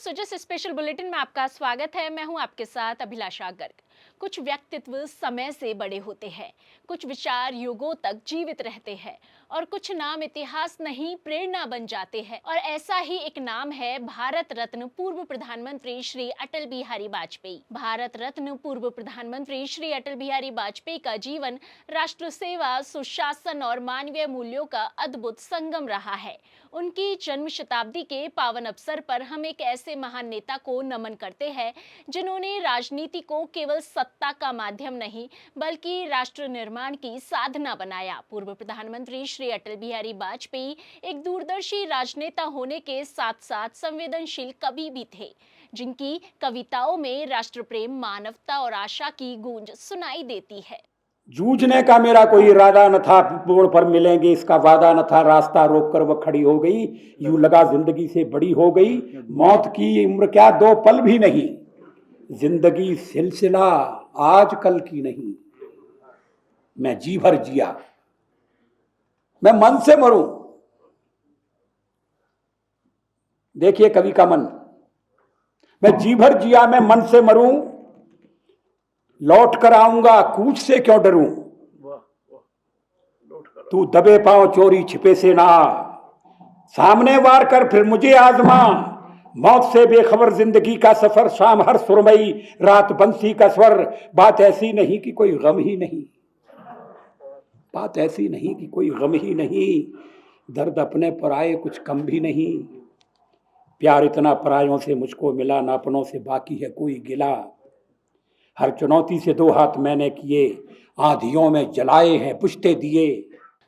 Sujas special bulletin में आपका स्वागत है। मैं हूं आपके साथ अभिलाषा गर्ग। कुछ व्यक्तित्व समय से बड़े होते हैं, कुछ विचार युगों तक जीवित रहते हैं और कुछ नाम इतिहास नहीं प्रेरणा बन जाते हैं। और ऐसा ही एक नाम है भारत रत्न पूर्व प्रधानमंत्री श्री अटल बिहारी वाजपेयी। भारत रत्न पूर्व प्रधानमंत्री श्री अटल बिहारी वाजपेयी का जीवन राष्ट्र सेवा, सुशासन और मानवीय मूल्यों का अद्भुत संगम रहा है। उनकी जन्म शताब्दी के पावन अवसर पर हम एक ऐसे महान नेता को नमन करते हैं जिन्होंने राजनीति को केवल सत्ता का माध्यम नहीं बल्कि राष्ट्र निर्माण की साधना बनाया। पूर्व प्रधानमंत्री श्री अटल बिहारी वाजपेयी एक दूरदर्शी राजनेता होने के साथ साथ संवेदनशील कवि भी थे, जिनकी कविताओं में राष्ट्र प्रेम, मानवता और आशा की गूंज सुनाई देती है। जूझने का मेरा कोई इरादा न था, मोड़ पर मिलेंगे इसका वादा न था, रास्ता रोककर वह खड़ी हो गई, यूं लगा जिंदगी से बड़ी हो गई, मौत की उम्र क्या दो पल भी नहीं, जिंदगी सिलसिला आज कल की नहीं, मैं जी भर जिया मैं मन से मरूं। देखिए कवि का मन, मैं जी भर जिया मैं मन से मरूं, लौट कर आऊंगा कूच से क्यों डरूं, तू दबे पांव चोरी छिपे से ना, सामने वार कर फिर मुझे आजमा, मौत से बेखबर जिंदगी का सफर, शाम हर सुरमई रात बंसी का स्वर, बात ऐसी नहीं कि कोई गम ही नहीं, बात ऐसी नहीं कि कोई गम ही नहीं, दर्द अपने पर आए कुछ कम भी नहीं, प्यार इतना परायों से मुझको मिला, ना अपनों से बाकी है कोई गिला, हर चुनौती से दो हाथ मैंने किए, आंधियों में जलाए हैं पुश्ते दिए,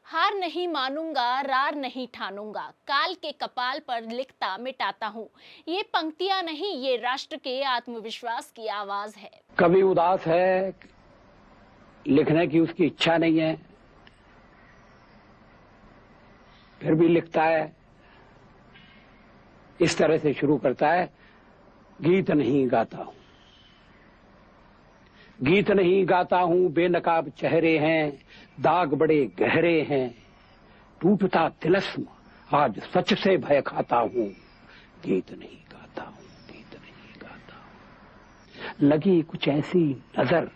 हार नहीं मानूंगा, रार नहीं ठानूंगा, काल के कपाल पर लिखता मिटाता हूँ। ये पंक्तियां नहीं, ये राष्ट्र के आत्मविश्वास की आवाज है। कभी उदास है, लिखने की उसकी इच्छा नहीं है, फिर भी लिखता है। इस तरह से शुरू करता है, गीत नहीं गाता हूं, गीत नहीं गाता हूं, बेनकाब चेहरे हैं, दाग बड़े गहरे हैं, टूटता तिलस्म आज सच से भय खाता हूं, गीत नहीं गाता हूं, गीत नहीं गाता हूं। लगी कुछ ऐसी नजर,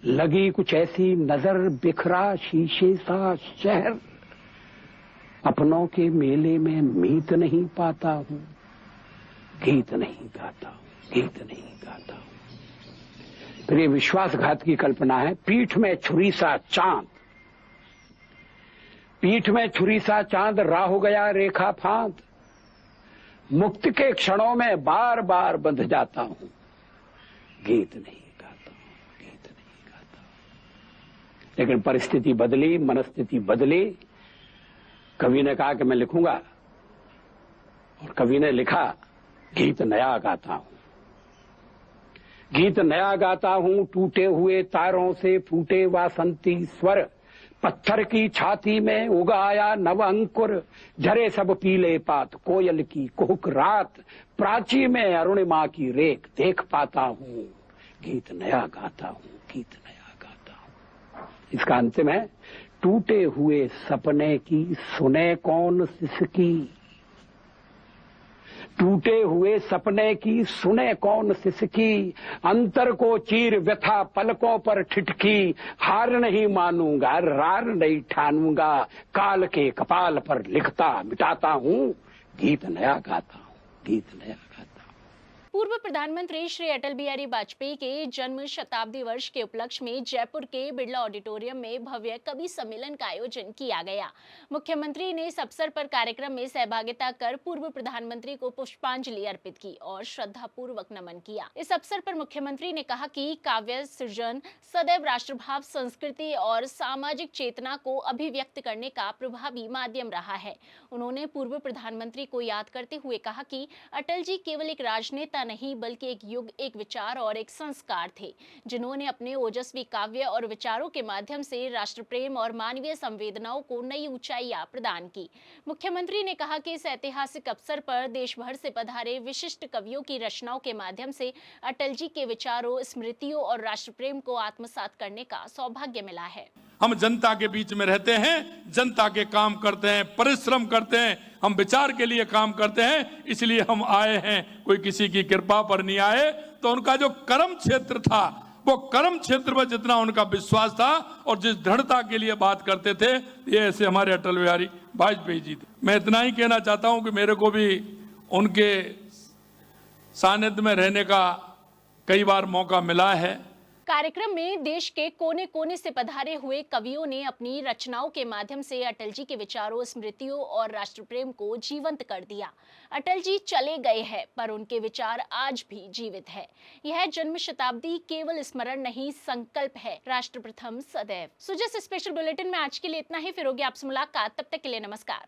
लगी कुछ ऐसी नजर, बिखरा शीशे सा शहर, अपनों के मेले में मीत नहीं पाता हूं, गीत नहीं गाता हूं, गीत नहीं गाता हूं। फिर ये विश्वासघात की कल्पना है, पीठ में छुरी सा चांद, पीठ में छुरी सा चांद, राह हो गया रेखा फांद, मुक्त के क्षणों में बार बार बंध जाता हूं, गीत नहीं गाता हूं, गीत नहीं गाता हूं। लेकिन परिस्थिति बदली, मनस्थिति बदली, कवि ने कहा कि मैं लिखूंगा, और कवि ने लिखा, गीत नया गाता हूं, गीत नया गाता हूं, टूटे हुए तारों से फूटे वासंती स्वर, पत्थर की छाती में उगा आया नव अंकुर, झरे सब पीले पात, कोयल की कुहुक रात, प्राची में अरुणिमा की रेख देख पाता हूं, गीत नया गाता हूं, गीत नया गाता हूं। इसका अंतिम है, टूटे हुए सपने की सुने कौन सिसकी, टूटे हुए सपने की सुने कौन सिसकी, अंतर को चीर व्यथा पलकों पर ठिठकी, हार नहीं मानूंगा, रार नहीं ठानूंगा, काल के कपाल पर लिखता मिटाता हूं, गीत नया गाता हूं, गीत नया गाता हूं। पूर्व प्रधानमंत्री श्री अटल बिहारी वाजपेयी के जन्म शताब्दी वर्ष के उपलक्ष्य में जयपुर के बिरला ऑडिटोरियम में भव्य कवि सम्मेलन का आयोजन किया गया। मुख्यमंत्री ने इस अवसर पर कार्यक्रम में सहभागिता कर पूर्व प्रधानमंत्री को पुष्पांजलि अर्पित की और श्रद्धापूर्वक नमन किया। इस अवसर पर मुख्यमंत्री ने कहा कि काव्य सृजन सदैव राष्ट्रभाव, संस्कृति और सामाजिक चेतना को अभिव्यक्त करने का प्रभावी माध्यम रहा है। उन्होंने पूर्व प्रधानमंत्री को याद करते हुए कहा कि अटल जी केवल एक राजनेता नहीं बल्कि एक युग, एक विचार और एक संस्कार थे, जिन्होंने अपने ओजस्वी काव्य और विचारों के माध्यम से राष्ट्र प्रेम और मानवीय संवेदनाओं को नई ऊंचाइयां प्रदान की। मुख्यमंत्री ने कहा कि इस ऐतिहासिक अवसर पर देश भर से पधारे विशिष्ट कवियों की रचनाओं के माध्यम से अटल जी के विचारों, स्मृतियों और राष्ट्र प्रेम को आत्मसात करने का सौभाग्य मिला है। हम जनता के बीच में रहते हैं, जनता के काम करते हैं, परिश्रम करते हैं, हम विचार के लिए काम करते हैं, इसलिए हम आए हैं। कोई किसी की कृपा पर नहीं आए। तो उनका जो कर्म क्षेत्र था, वो कर्म क्षेत्र में जितना उनका विश्वास था और जिस दृढ़ता के लिए बात करते थे, ये ऐसे हमारे अटल बिहारी वाजपेयी जी थे। मैं इतना ही कहना चाहता हूं कि मेरे को भी उनके सानिध्य में रहने का कई बार मौका मिला है। कार्यक्रम में देश के कोने कोने से पधारे हुए कवियों ने अपनी रचनाओं के माध्यम से अटल जी के विचारों, स्मृतियों और राष्ट्र प्रेम को जीवंत कर दिया। अटल जी चले गए हैं, पर उनके विचार आज भी जीवित है। यह जन्म शताब्दी केवल स्मरण नहीं, संकल्प है, राष्ट्र प्रथम सदैव। सुजस स्पेशल बुलेटिन में आज के लिए इतना ही। फिर होगी आपसे मुलाकात, तब तक के लिए नमस्कार।